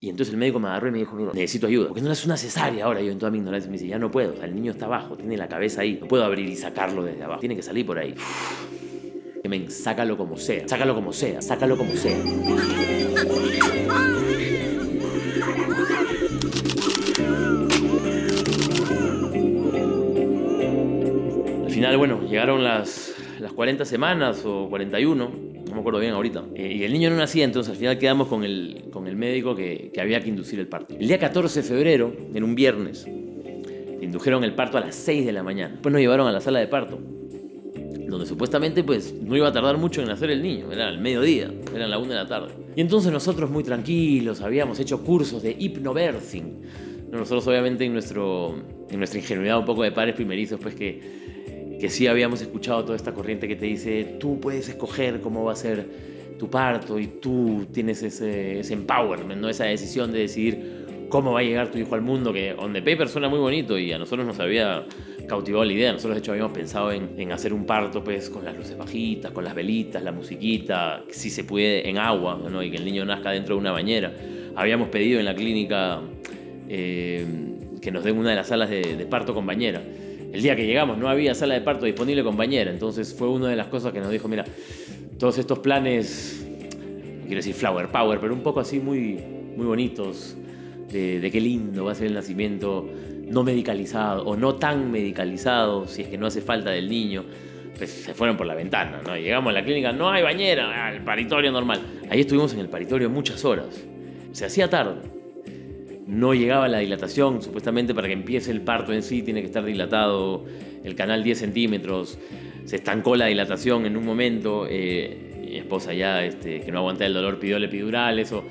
Y entonces el médico me agarró y me dijo, mira, necesito ayuda. ¿Por qué no le haces una cesárea ahora? Yo en toda mi ignorancia me dice, ya no puedo. O sea, el niño está abajo, tiene la cabeza ahí. No puedo abrir y sacarlo desde abajo. Tiene que salir por ahí. Men, sácalo como sea. Sácalo como sea. Sácalo como sea. Al final, bueno, llegaron las 40 semanas o 41, no me acuerdo bien ahorita. Y el niño no nacía, entonces al final quedamos con el médico que había que inducir el parto. El día 14 de febrero, en un viernes, indujeron el parto a las 6 de la mañana. Después nos llevaron a la sala de parto, donde supuestamente pues no iba a tardar mucho en nacer el niño, era al mediodía, eran la 1 de la tarde. Y entonces nosotros muy tranquilos, habíamos hecho cursos de hipnobirthing. Nosotros obviamente en nuestra ingenuidad un poco de padres primerizos, pues que sí habíamos escuchado toda esta corriente que te dice, tú puedes escoger cómo va a ser tu parto y tú tienes ese empowerment, ¿no? Esa decisión de decidir cómo va a llegar tu hijo al mundo, que on the paper suena muy bonito y a nosotros nos había cautivado la idea. Nosotros de hecho habíamos pensado en hacer un parto pues con las luces bajitas, con las velitas, la musiquita, si se puede en agua, ¿no? Y que el niño nazca dentro de una bañera. Habíamos pedido en la clínica que nos den una de las salas de parto con bañera. El día que llegamos no había sala de parto disponible con bañera, entonces fue una de las cosas que nos dijo, mira, todos estos planes, no quiero decir flower power, pero un poco así muy, muy bonitos, de qué lindo va a ser el nacimiento no medicalizado o no tan medicalizado, si es que no hace falta del niño, pues se fueron por la ventana, ¿no? Llegamos a la clínica, no hay bañera, el paritorio normal. Ahí estuvimos en el paritorio muchas horas, se hacía tarde. No llegaba la dilatación, supuestamente para que empiece el parto en sí tiene que estar dilatado el canal 10 centímetros. Se estancó la dilatación en un momento. Mi esposa ya, que no aguantaba el dolor, pidió el epidural. Eso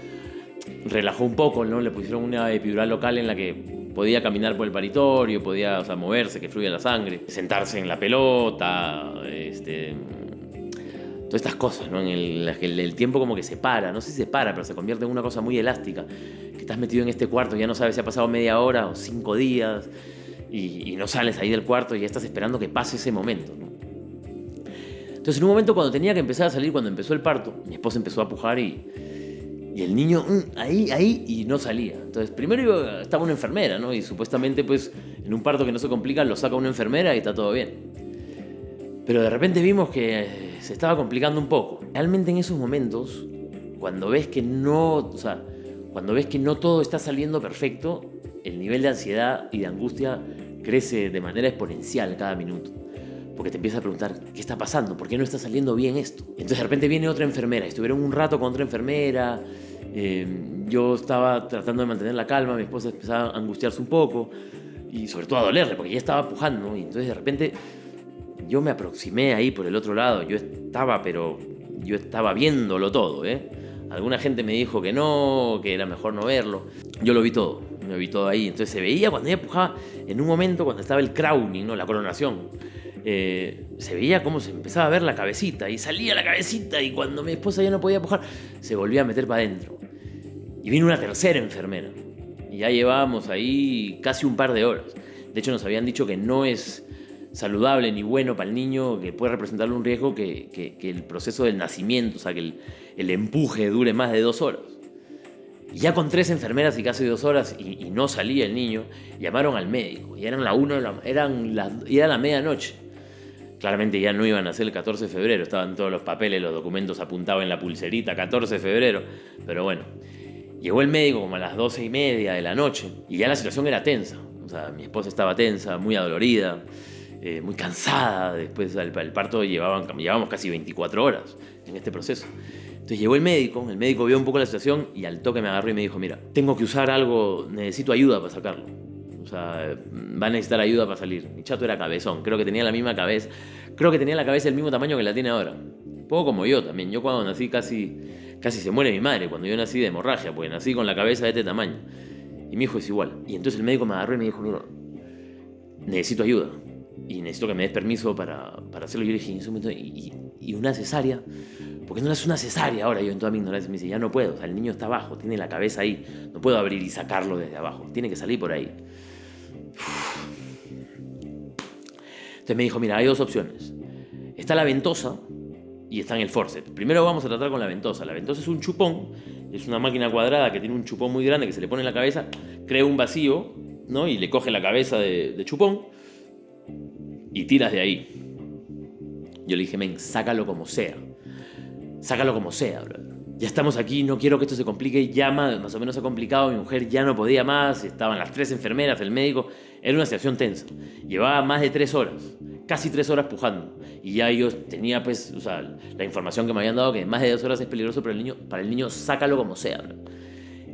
relajó un poco, ¿no? Le pusieron una epidural local en la que podía caminar por el paritorio, podía, o sea, moverse, que fluya la sangre, sentarse en la pelota, todas estas cosas, ¿no? En las que el tiempo como que se para, no sé si se para, pero se convierte en una cosa muy elástica, que estás metido en este cuarto, ya no sabes si ha pasado media hora o 5 días, y no sales ahí del cuarto y ya estás esperando que pase ese momento, ¿no? Entonces en un momento cuando tenía que empezar a salir, cuando empezó el parto, mi esposa empezó a pujar y el niño ahí, y no salía. Entonces primero estaba una enfermera, ¿no? Y supuestamente pues en un parto que no se complica lo saca una enfermera y está todo bien. Pero de repente vimos que se estaba complicando un poco. Realmente en esos momentos, cuando ves que no todo está saliendo perfecto, el nivel de ansiedad y de angustia crece de manera exponencial cada minuto. Porque te empiezas a preguntar, ¿qué está pasando? ¿Por qué no está saliendo bien esto? Entonces de repente viene otra enfermera. Estuvieron un rato con otra enfermera. Yo estaba tratando de mantener la calma. Mi esposa empezaba a angustiarse un poco. Y sobre todo a dolerle, porque ya estaba pujando, ¿no? Y entonces de repente yo me aproximé ahí por el otro lado. Yo estaba viéndolo todo, ¿eh? Alguna gente me dijo que no, que era mejor no verlo. Yo lo vi todo ahí. Entonces se veía cuando ella pujaba, en un momento cuando estaba el crowning, ¿no? La coronación. Se veía cómo se empezaba a ver la cabecita y salía la cabecita, y cuando mi esposa ya no podía pujar, se volvía a meter para adentro. Y vino una tercera enfermera. Y ya llevábamos ahí casi un par de horas. De hecho nos habían dicho que no es saludable ni bueno para el niño, que puede representarle un riesgo que el proceso del nacimiento, o sea, que el empuje dure más de 2 horas. Y ya con 3 enfermeras y casi 2 horas y no salía el niño, llamaron al médico. Y eran era la medianoche. Claramente ya no iban a ser el 14 de febrero, estaban todos los papeles, los documentos apuntaban en la pulserita, 14 de febrero. Pero bueno, llegó el médico como a las 12:30 de la noche y ya la situación era tensa. O sea, mi esposa estaba tensa, muy adolorida, muy cansada. Después del parto llevábamos casi 24 horas en este proceso. Entonces llegó el médico vio un poco la situación y al toque me agarró y me dijo, mira, tengo que usar algo, necesito ayuda para sacarlo. O sea, va a necesitar ayuda para salir. Mi chato era cabezón, creo que tenía la misma cabeza, la cabeza del mismo tamaño que la tiene ahora. Un poco como yo también. Yo cuando nací casi se muere mi madre, cuando yo nací de hemorragia, porque nací con la cabeza de este tamaño. Y mi hijo es igual. Y entonces el médico me agarró y me dijo, mira, necesito ayuda y necesito que me des permiso para hacerlo. Yo le dije, en ese momento, ¿y una cesárea? ¿Por qué no le haces una cesárea ahora? Yo en toda mi ignorancia me dice, ya no puedo, o sea, el niño está abajo, tiene la cabeza ahí, no puedo abrir y sacarlo desde abajo, tiene que salir por ahí. Entonces me dijo, mira, hay 2 opciones. Está la ventosa y está en el forceps. Primero vamos a tratar con la ventosa. La ventosa es un chupón es una máquina cuadrada que tiene un chupón muy grande que se le pone en la cabeza, crea un vacío, ¿no? Y le coge la cabeza de chupón y tiras de ahí. Yo le dije, men, sácalo como sea. Sácalo como sea, bro. Ya estamos aquí, no quiero que esto se complique. Ya más o menos se ha complicado. Mi mujer ya no podía más. Estaban las 3 enfermeras, el médico. Era una situación tensa. Llevaba más de 3 horas. Casi 3 horas pujando. Y ya yo tenía, pues, o sea, la información que me habían dado que más de 2 horas es peligroso para el niño. Para el niño, sácalo como sea, bro.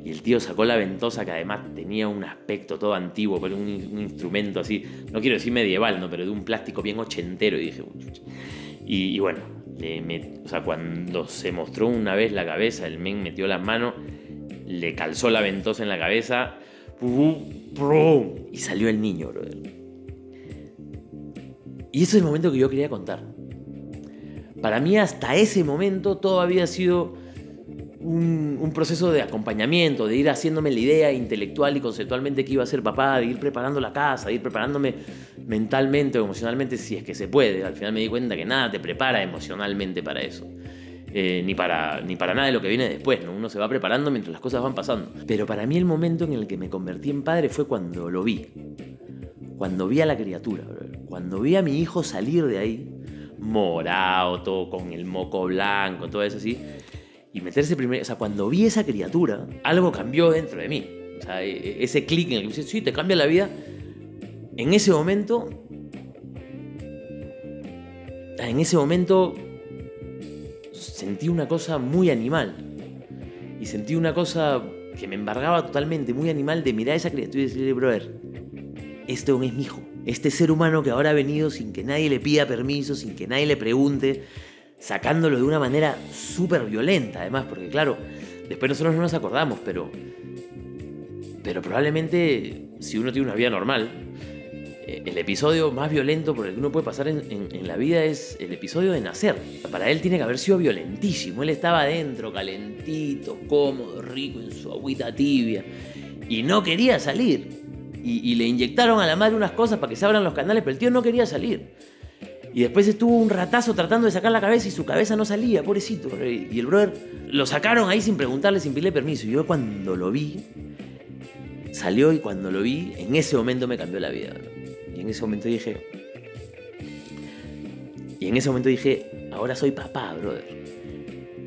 Y el tío sacó la ventosa, que además tenía un aspecto todo antiguo, pero un instrumento así, no quiero decir medieval, ¿no? Pero de un plástico bien ochentero. Y dije, y bueno, o sea, cuando se mostró una vez la cabeza, el men metió las manos, le calzó la ventosa en la cabeza, y salió el niño, brother. Y ese es el momento que yo quería contar. Para mí, hasta ese momento, todo había sido un proceso de acompañamiento, de ir haciéndome la idea intelectual y conceptualmente que iba a ser papá, de ir preparando la casa, de ir preparándome mentalmente o emocionalmente, si es que se puede. Al final me di cuenta que nada te prepara emocionalmente para eso. Ni para nada de lo que viene después, ¿no? Uno se va preparando mientras las cosas van pasando. Pero para mí el momento en el que me convertí en padre fue cuando lo vi. Cuando vi a la criatura, bro. Cuando vi a mi hijo salir de ahí, morado, todo con el moco blanco, todo eso así, y meterse primero. O sea, cuando vi esa criatura, algo cambió dentro de mí. O sea, ese clic en el que dice, sí, te cambia la vida. En ese momento sentí una cosa muy animal. Y sentí una cosa que me embargaba totalmente, muy animal, de mirar a esa criatura y decirle, brother, este es mi hijo. Este ser humano que ahora ha venido sin que nadie le pida permiso, sin que nadie le pregunte, sacándolo de una manera súper violenta, además, porque claro, después nosotros no nos acordamos, pero probablemente, si uno tiene una vida normal, el episodio más violento por el que uno puede pasar en la vida es el episodio de nacer. Para él tiene que haber sido violentísimo. Él estaba adentro, calentito, cómodo, rico, en su agüita tibia, y no quería salir. Y le inyectaron a la madre unas cosas para que se abran los canales, pero el tío no quería salir. Y después estuvo un ratazo tratando de sacar la cabeza y su cabeza no salía, pobrecito. Y el brother lo sacaron ahí sin preguntarle, sin pedirle permiso. Y yo cuando lo vi, salió, y cuando lo vi, en ese momento me cambió la vida, bro. Y en ese momento dije, ahora soy papá, brother.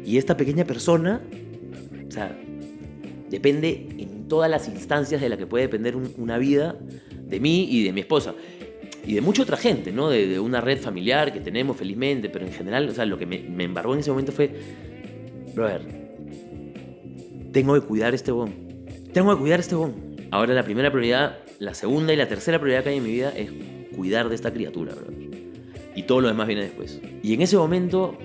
Y esta pequeña persona, o sea, depende en todas las instancias de la que puede depender una vida de mí y de mi esposa. Y de mucha otra gente, ¿no? De una red familiar que tenemos felizmente, pero en general, o sea, lo que me embargó en ese momento fue, brother, tengo que cuidar este bon. Ahora la primera prioridad, la segunda y la tercera prioridad que hay en mi vida es cuidar de esta criatura, brother. Y todo lo demás viene después. Y en ese momento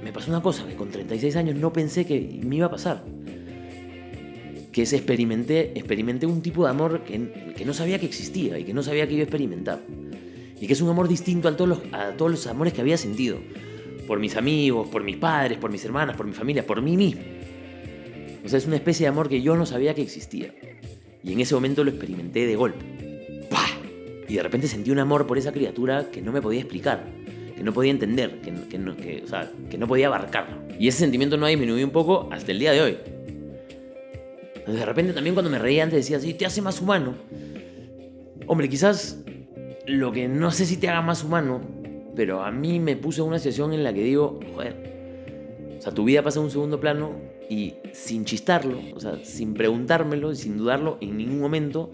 me pasó una cosa que con 36 años no pensé que me iba a pasar. Que es experimenté un tipo de amor que no sabía que existía y que no sabía que iba a experimentar. Y que es un amor distinto a todos los amores que había sentido. Por mis amigos, por mis padres, por mis hermanas, por mi familia, por mí mismo. O sea, es una especie de amor que yo no sabía que existía. Y en ese momento lo experimenté de golpe. ¡Pah! Y de repente sentí un amor por esa criatura que no me podía explicar, que no podía entender, que no podía abarcarlo. Y ese sentimiento no ha disminuido un poco hasta el día de hoy. De repente también cuando me reía antes decía, sí, te hace más humano. Hombre, quizás lo que no sé si te haga más humano, pero a mí me puso en una situación en la que digo, joder, o sea, tu vida pasa en un segundo plano y sin chistarlo, o sea, sin preguntármelo y sin dudarlo, en ningún momento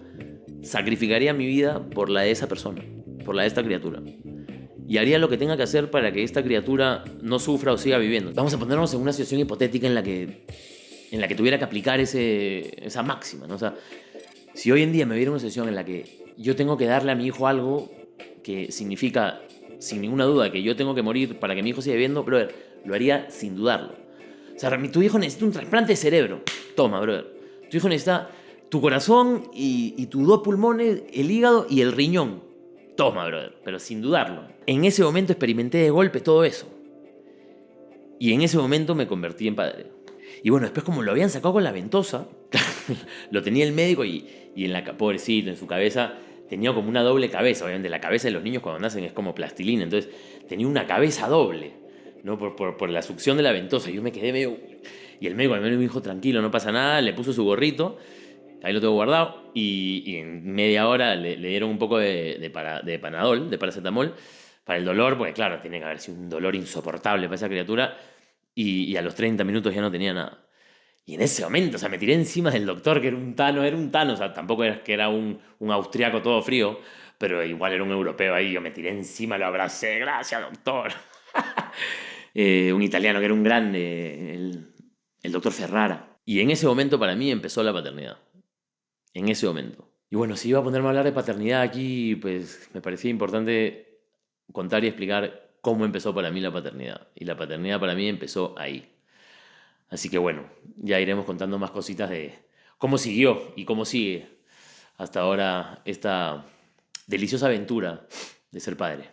sacrificaría mi vida por la de esa persona, por la de esta criatura. Y haría lo que tenga que hacer para que esta criatura no sufra o siga viviendo. Vamos a ponernos en una situación hipotética en la que tuviera que aplicar esa máxima, ¿no? O sea, si hoy en día me viera una situación en la que yo tengo que darle a mi hijo algo que significa, sin ninguna duda, que yo tengo que morir para que mi hijo siga viviendo, brother, lo haría sin dudarlo. O sea, tu hijo necesita un trasplante de cerebro. Toma, brother. Tu hijo necesita tu corazón y tus 2 pulmones, el hígado y el riñón. Toma, brother. Pero sin dudarlo. En ese momento experimenté de golpe todo eso. Y en ese momento me convertí en padre. Y bueno, después como lo habían sacado con la ventosa, lo tenía el médico y pobrecito, en su cabeza tenía como una doble cabeza. Obviamente la cabeza de los niños cuando nacen es como plastilina, entonces tenía una cabeza doble, ¿no? Por la succión de la ventosa. Yo me quedé medio... Y el médico al menos me dijo, tranquilo, no pasa nada, le puso su gorrito, ahí lo tengo guardado, y en media hora le dieron un poco de Panadol, de paracetamol, para el dolor, porque claro, tiene que haber sido un dolor insoportable para esa criatura, y a los 30 minutos ya no tenía nada. Y en ese momento, o sea, me tiré encima del doctor, que era un tano, o sea, tampoco era que era un austriaco todo frío, pero igual era un europeo ahí, yo me tiré encima, lo abracé, gracias doctor. Un italiano que era un grande, el doctor Ferrara. Y en ese momento para mí empezó la paternidad, en ese momento. Y bueno, si iba a ponerme a hablar de paternidad aquí, pues me parecía importante contar y explicar cómo empezó para mí la paternidad. Y la paternidad para mí empezó ahí. Así que bueno, ya iremos contando más cositas de cómo siguió y cómo sigue hasta ahora esta deliciosa aventura de ser padre.